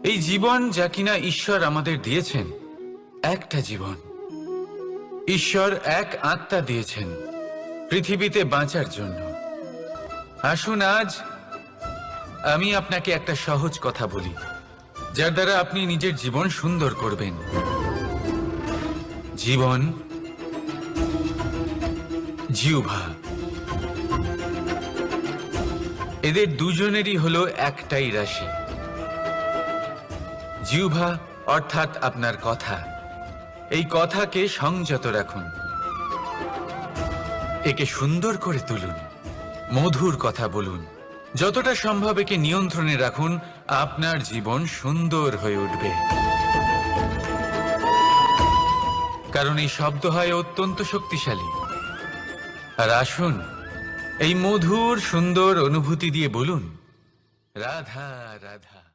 এই জীবন যা কিনা ঈশ্বর আমাদের দিয়েছেন, একটা জীবন। ঈশ্বর এক আত্মা দিয়েছেন পৃথিবীতে বাঁচার জন্য। আসুন আজ আমি আপনাকে একটা সহজ কথা বলি, যার দ্বারা আপনি নিজের জীবন সুন্দর করবেন। জীবন, জিহ্বা, এদের দুজনেরই হলো একটাই রাশি। জিহ্বা অর্থাৎ আপনার কথা। এই কথাকে সংযত রাখুন, একে সুন্দর করে তুলুন, মধুর কথা বলুন। যতটা সম্ভব একে নিয়ন্ত্রণে রাখুন, আপনার জীবন সুন্দর হয়ে উঠবে। কারণ এই শব্দ হয় অত্যন্ত শক্তিশালী। আর আসুন এই মধুর সুন্দর অনুভূতি দিয়ে বলুন, রাধা রাধা।